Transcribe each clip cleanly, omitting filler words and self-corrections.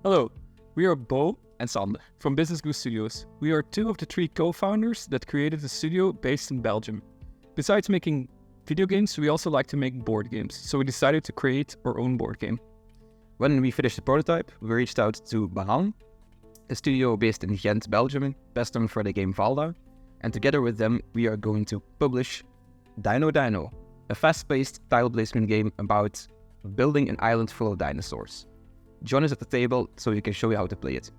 Hello, we are Beau and Sander from Business Goose Studios. We are two of the three co-founders that created a studio based in Belgium. Besides making video games, we also like to make board games, so we decided to create our own board game. When we finished the prototype, we reached out to Bannan, a studio based in Ghent, Belgium, best known for the game Valda, and together with them we are going to publish Dino Dino, a fast-paced tile placement game about building an island full of dinosaurs. Join us at the table so we can show you how to play it.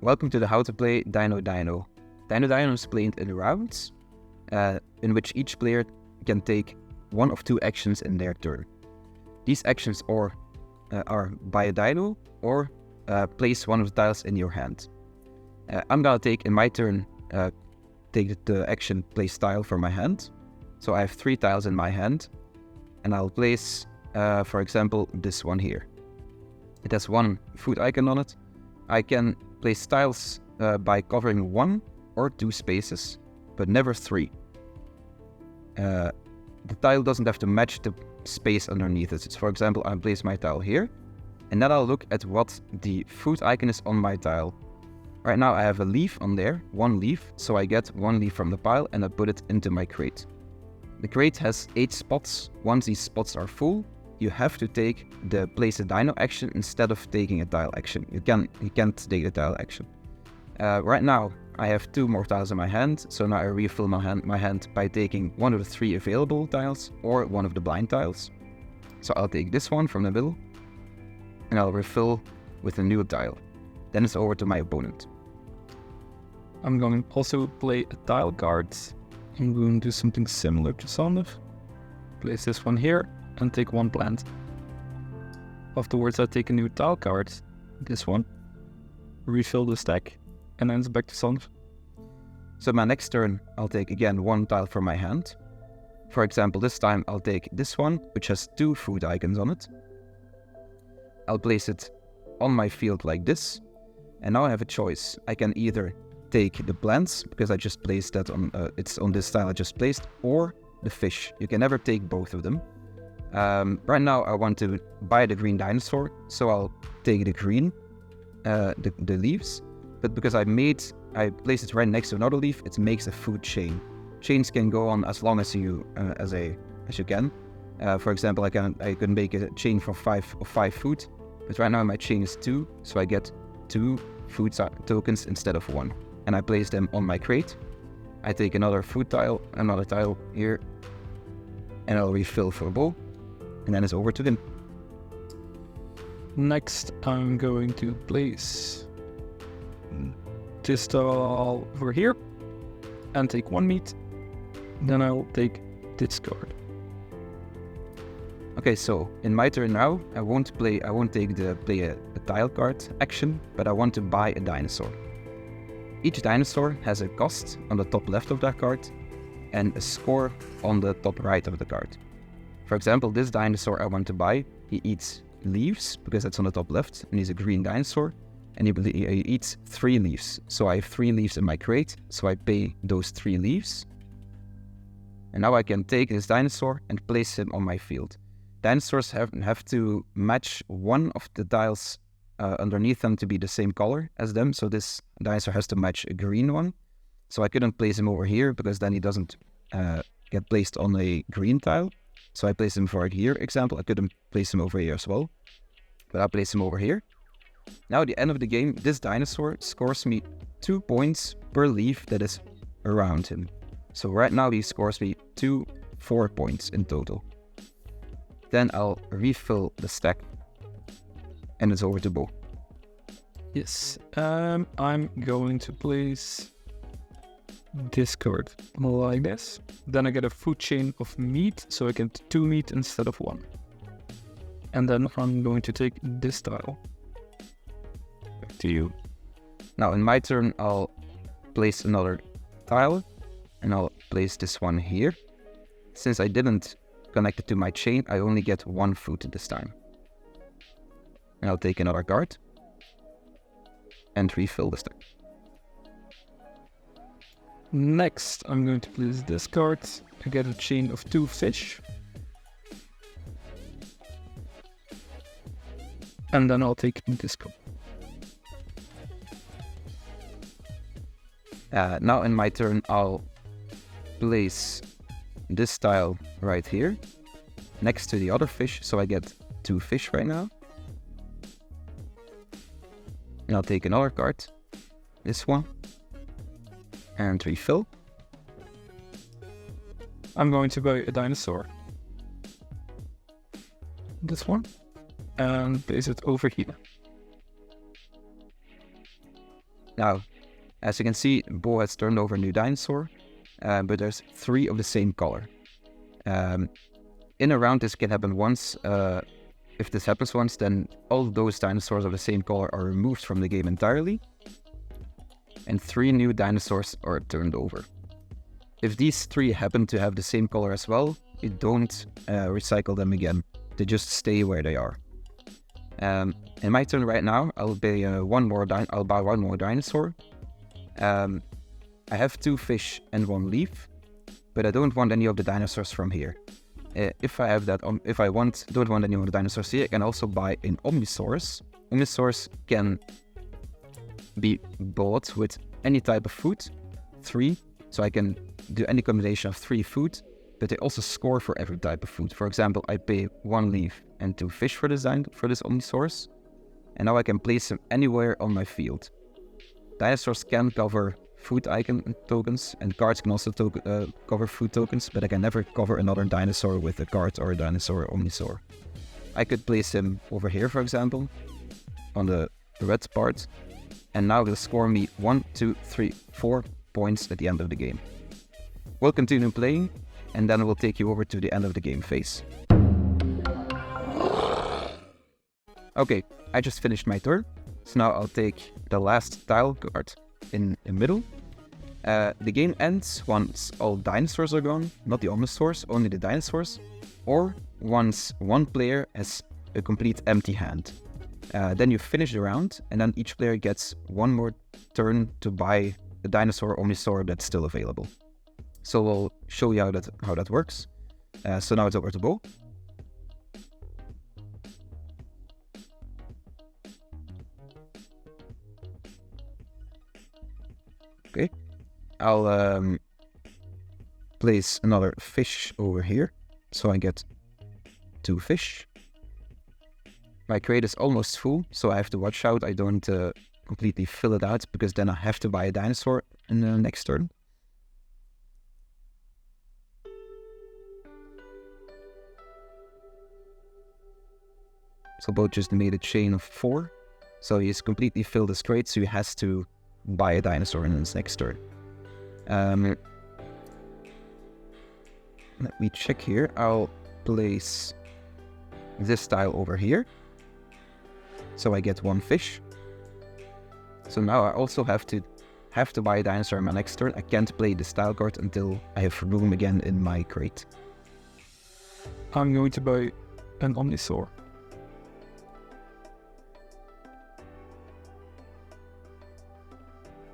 Welcome to the How to Play Dino Dino. Dino Dino is played in rounds, in which each player can take one of two actions in their turn. These actions are buy a dino or place one of the tiles in your hand. I'm gonna take, in my turn, take the action place tile from my hand. So I have 3 tiles in my hand, and I'll place, for example, this one here. It has one food icon on it. I can place tiles by covering 1 or 2 spaces, but never 3. The tile doesn't have to match the space underneath it. So for example, I'll place my tile here, and then I'll look at what the food icon is on my tile. Right now I have a leaf on there, 1 leaf, so I get 1 leaf from the pile and I put it into my crate. The crate has 8 spots. Once these spots are full, you have to take the place a dino action instead of taking a tile action. You can't take the tile action. Right now I have 2 more tiles in my hand, so now I refill my hand by taking one of the 3 available tiles or one of the blind tiles. So I'll take this one from the middle and I'll refill with a new tile. Then it's over to my opponent. I'm going to also play a tile card. I'm going to do something similar to Sander. Place this one here and take 1 plant. Afterwards I take a new tile card, this one, refill the stack, and then it's back to Sander. So my next turn, I'll take again 1 tile from my hand. For example, this time I'll take this one, which has 2 food icons on it. I'll place it on my field like this, and now I have a choice. I can either take the plants, because I just placed that on, it's on this tile I just placed, or the fish. You can never take both of them. Right now I want to buy the green dinosaur, so I'll take the green, the leaves, but because I placed it right next to another leaf, it makes a food chain. Chains can go on as long as you as you can. For example, I can make a chain for 5 food, but right now my chain is 2, so I get 2 food tokens instead of 1, and I place them on my crate. I take another food tile, another tile here, and I'll refill for Beau, and then it's over to him. Next I'm going to place this tile over here and take 1 meat. Then I'll take this card. Okay, so in my turn now, I won't play a tile card action, but I want to buy a dinosaur. Each dinosaur has a cost on the top left of that card and a score on the top right of the card. For example, this dinosaur I want to buy, he eats leaves because that's on the top left, and he's a green dinosaur, and he eats 3 leaves. So I have 3 leaves in my crate, so I pay those 3 leaves. And now I can take this dinosaur and place him on my field. Dinosaurs have to match one of the tiles underneath them to be the same color as them, so this dinosaur has to match a green one. So I couldn't place him over here because then he doesn't get placed on a green tile. So I place him for here, example. I couldn't place him over here as well, but I place him over here. Now at the end of the game, this dinosaur scores me 2 points per leaf that is around him. So right now he scores me 4 points in total. Then I'll refill the stack, and it's over to Beau. Yes, I'm going to place this card like this. Then I get a food chain of meat, so I get 2 meat instead of 1. And then I'm going to take this tile. Back to you. Now in my turn, I'll place another tile, and I'll place this one here. Since I didn't connect it to my chain, I only get 1 food this time. And I'll take another card and refill the stack. Next, I'm going to place this card. I get a chain of 2 fish. And then I'll take discard. Now in my turn, I'll place this tile right here next to the other fish, so I get 2 fish right now. And I'll take another card, this one, and refill. I'm going to buy a dinosaur. This one. And place it over here. Now, as you can see, Beau has turned over a new dinosaur, but there's 3 of the same color. In a round, this can happen once. If this happens once, then all those dinosaurs of the same color are removed from the game entirely, and 3 new dinosaurs are turned over. If these 3 happen to have the same color as well, you don't recycle them again. They just stay where they are. In my turn right now, I'll buy one more dinosaur. I have 2 fish and 1 leaf, but I don't want any of the dinosaurs from here. If I don't want any of the dinosaurs here, I can also buy an Omnisaurs. Omnisaurs can be bought with any type of food, 3, so I can do any combination of 3 food, but they also score for every type of food. For example, I pay 1 leaf and 2 fish for this Omnisaurs, and now I can place them anywhere on my field. Dinosaurs can cover food icon tokens, and cards can also cover food tokens, but I can never cover another dinosaur with a card or a dinosaur or Omnisaur. I could place him over here, for example, on the red part, and now they'll score me 1, 2, 3, 4 points at the end of the game. We'll continue playing, and then we'll take you over to the end of the game phase. Okay, I just finished my turn, so now I'll take the last tile card in the middle. The game ends once all dinosaurs are gone, not the Omnisaurs, only the dinosaurs, or once one player has a complete empty hand. Then you finish the round, and then each player gets 1 more turn to buy the dinosaur or Omnisaur that's still available. So we'll show you how that works. So now it's over to Beau. Okay, I'll place another fish over here, so I get 2 fish. My crate is almost full, so I have to watch out I don't completely fill it out, because then I have to buy a dinosaur in the next turn. So Beau just made a chain of 4, so he's completely filled his crate, so he has to buy a dinosaur in his next turn. Let me check here. I'll place this tile over here, so I get 1 fish. So now I also have to buy a dinosaur in my next turn. I can't play this tile card until I have room again in my crate. I'm going to buy an Omnisaur.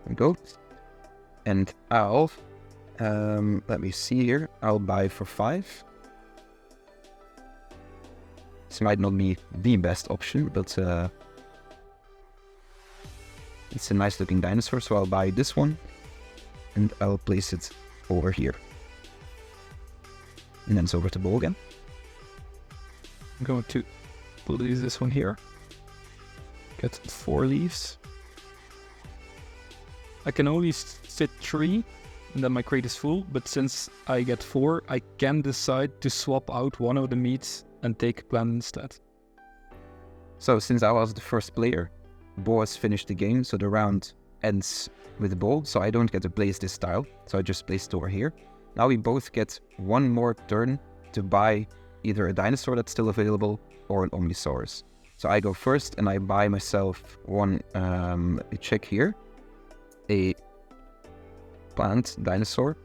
There we go. And I'll, let me see here, I'll buy for 5. This might not be the best option, but it's a nice looking dinosaur, so I'll buy this one, and I'll place it over here. And then it's over to Beau again. I'm going to place this one here. Get 4 leaves. I can only fit 3, and then my crate is full, but since I get 4, I can decide to swap out one of the meats and take Bannan instead. So since I was the first player, Beau has finished the game, so the round ends with Beau, so I don't get to place this tile, so I just placed it over here. Now we both get 1 more turn to buy either a dinosaur that's still available or an Omnisaurus. So I go first and I buy myself one, let me check here, a plant dinosaur,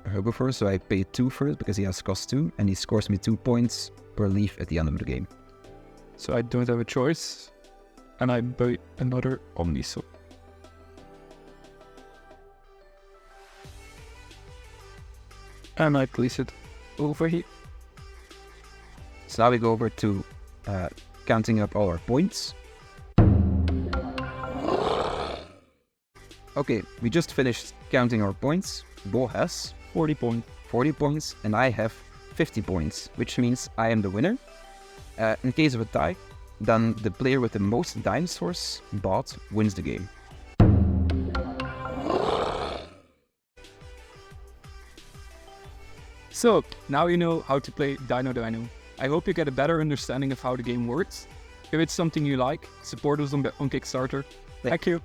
a herbivore, so I pay 2 for it because he has cost 2, and he scores me 2 points per leaf at the end of the game. So I don't have a choice, and I buy another Omnisaur. And I place it over here. So now we go over to counting up all our points. Okay, we just finished counting our points. Beau has 40 points. 40 points and I have 50 points, which means I am the winner. In case of a tie, then the player with the most dinosaurs bought wins the game. So, now you know how to play Dino Dino. I hope you get a better understanding of how the game works. If it's something you like, support us on Kickstarter. Thank you.